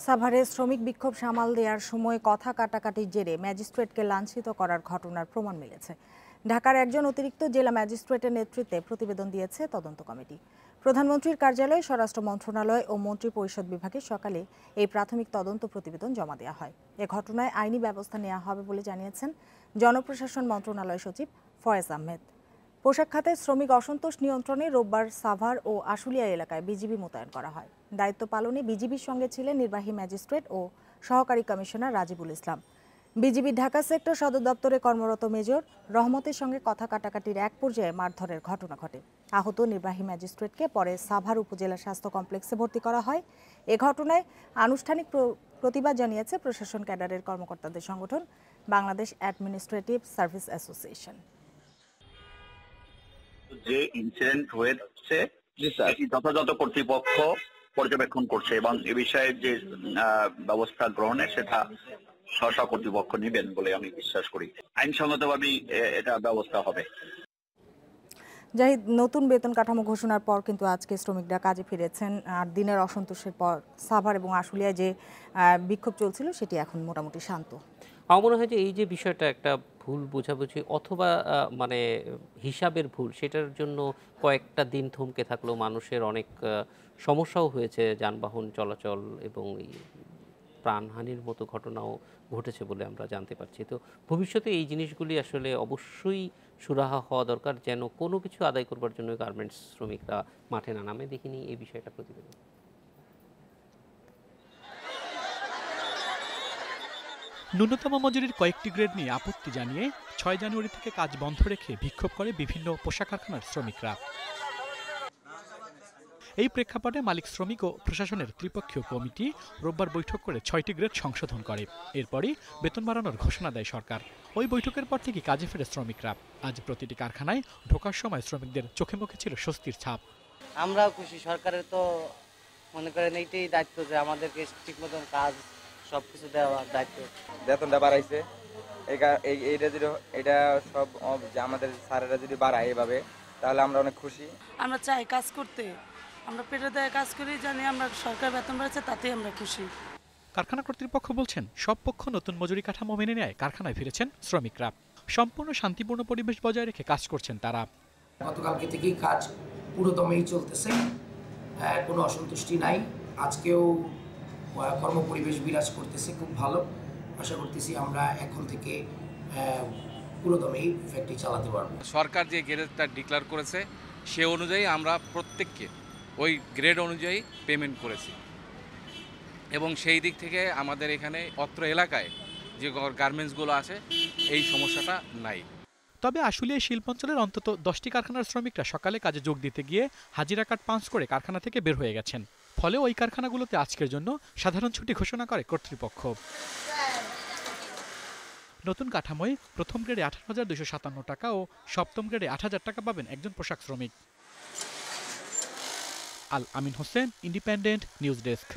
সাভারে শ্রমিক বিক্ষোভ সামাল দেওয়ার সময় কথা কাটাকাটির জেরে ম্যাজিস্ট্রেটকে লাঞ্ছিত করার ঘটনার প্রমাণ মিলেছে। ঢাকার একজন অতিরিক্ত জেলা ম্যাজিস্ট্রেটের নেতৃত্বে প্রতিবেদন দিয়েছে তদন্ত কমিটি। প্রধানমন্ত্রীর কার্যালয়, স্বরাষ্ট্র মন্ত্রণালয় ও মন্ত্রিপরিষদ বিভাগে সকালে এই প্রাথমিক তদন্ত প্রতিবেদন জমা দেওয়া হয়। এ ঘটনায় আইনি ব্যবস্থা নেওয়া হবে বলে জানিয়েছেন জনপ্রশাসন মন্ত্রণালয় সচিব ফয়েজ আহমেদ। পোশাক খাতে শ্রমিক অসন্তোষ নিয়ন্ত্রণে রোববার সাভার ও আশুলিয়া এলাকায় বিজিবি মোতায়েন করা হয়। দায়িত্ব পালনে বিজিবির সঙ্গে ছিলেন নির্বাহী ম্যাজিস্ট্রেট ও সহকারী কমিশনার রাজিবুল ইসলাম। বিজিবির ঢাকা সেক্টর সদর দপ্তরে কর্মরত মেজর রহমতের সঙ্গে কথা কাটাকাটির এক পর্যায়ে মারধরের ঘটনা ঘটে। আহত নির্বাহী ম্যাজিস্ট্রেটকে পরে সাভার উপজেলা স্বাস্থ্য কমপ্লেক্সে ভর্তি করা হয়। এ ঘটনায় আনুষ্ঠানিক প্রতিবাদ জানিয়েছে প্রশাসন ক্যাডারের কর্মকর্তাদের সংগঠন বাংলাদেশ অ্যাডমিনিস্ট্রেটিভ সার্ভিস অ্যাসোসিয়েশন। যে ইনসিডেন্ট হয়েছে এটি যথাযথ কর্তৃপক্ষ পর্যবেক্ষণ করছে এবং এ বিষয়ে যে ব্যবস্থা গ্রহণে সেটা স্ব কর্তৃপক্ষ নেবেন বলে আমি বিশ্বাস করি। আইনসঙ্গতভাবেই এটা ব্যবস্থা হবে। জাহিদ, নতুন বেতন কাঠামো ঘোষণার পর কিন্তু আজকে শ্রমিকরা কাজে ফিরেছেন। 8 দিনের অসন্তোষের পর সাভার এবং আশুলিয়ায় যে বিক্ষোভ চলছিল সেটি এখন মোটামুটি শান্ত। আমার মনে হয় যে এই যে বিষয়টা একটা ভুল বোঝাবুঝি অথবা মানে হিসাবের ভুল, সেটার জন্য কয়েকটা দিন থমকে থাকলেও মানুষের অনেক সমস্যাও হয়েছে, যানবাহন চলাচল এবং প্রাণহানির মতো ঘটনাও ঘটেছে বলে আমরা জানতে পারছি। তো ভবিষ্যতে এই জিনিসগুলি আসলে অবশ্যই সুরাহা হওয়া দরকার, যেন কোনো কিছু আদায় করবার জন্য গার্মেন্টস শ্রমিকরা মাঠে না নামে। দেখিনি এই বিষয়টা প্রতিবেদন। ন্যূনতম মজুরির কয়েকটি গ্রেড নিয়ে আপত্তি জানিয়ে 6 জানুয়ারি থেকে কাজ বন্ধ রেখে বিক্ষোভ করে বিভিন্ন পোশাক কারখানার শ্রমিকরা। এই প্রেক্ষাপটে মালিক, শ্রমিক ও প্রশাসনের ত্রিপক্ষীয় কমিটি রোববার বৈঠক করে 6টি গ্রেড সংশোধন করে। এরপরই বেতন বাড়ানোর ঘোষণা দেয় সরকার। ওই বৈঠকের পর থেকে কাজে ফেরে শ্রমিকরা। আজ প্রতিটি কারখানায় ঢোকার সময় শ্রমিকদের চোখে মুখে ছিল স্বস্তির ছাপ। আমরাও খুশি। সরকারের তো মনে করেন এইটাই দায়িত্ব যে আমাদেরকে ঠিক মতন কাজ সবকিছু দেওয়ার দায়িত্ব। বেতনটা বাড়াইছে, এটা সব আমাদের স্যারেরা যদি বাড়ায় এভাবে, তাহলে আমরা অনেক খুশি। আমরা চাই কাজ করতে, আমরা পেটে দেয় কাজ করি, জানি আমরা সরকার বেতন বাড়াচ্ছে, তাতেই আমরা খুশি। কারখানা কর্তৃপক্ষ বলছেন, সব পক্ষ নতুন মজুরি কাঠামো মেনে নেয় কারখানায় ফিরেছেন শ্রমিকরা। সম্পূর্ণ শান্তিপূর্ণ পরিবেশ বজায় রেখে কাজ করছেন তারা। গতকালকে থেকেই কাজ পুরোদমেই চলতেছে, কোনো অসন্তুষ্টি নাই। আজকেও কর্মপরিবেশ বিরাজ করতেছে, খুব ভালো। আশা করতেছি আমরা এখন থেকে পুরোদমেই ফ্যাক্টরি চালাতে পারবো। সরকার যে গ্রেডটা ডিক্লেয়ার করেছে সে অনুযায়ী আমরা প্রত্যেককে ওই গ্রেড অনুযায়ী পেমেন্ট করেছি এবং সেই দিক থেকে আমাদের এখানে অত্র এলাকায় যে গার্মেন্টসগুলো আছে এই সমস্যাটা নাই। তবে আশুলিয়া শিল্পাঞ্চলের অন্তত 10টি কারখানার শ্রমিকরা সকালে কাজে যোগ দিতে গিয়ে হাজিরা কার্ড পাঞ্চ করে কারখানা থেকে বের হয়ে গেছেন। ফলে ওই কারখানাগুলোতে আজকের জন্য সাধারণ ছুটি ঘোষণা করে কর্তৃপক্ষ। নতুন কাঠামোয় প্রথম গ্রেডে 18,257 টাকা ও সপ্তম গ্রেডে 8,000 টাকা পাবেন একজন পোশাক শ্রমিক। আল আমিন হোসেন, ইন্ডিপেন্ডেন্ট নিউজ ডেস্ক।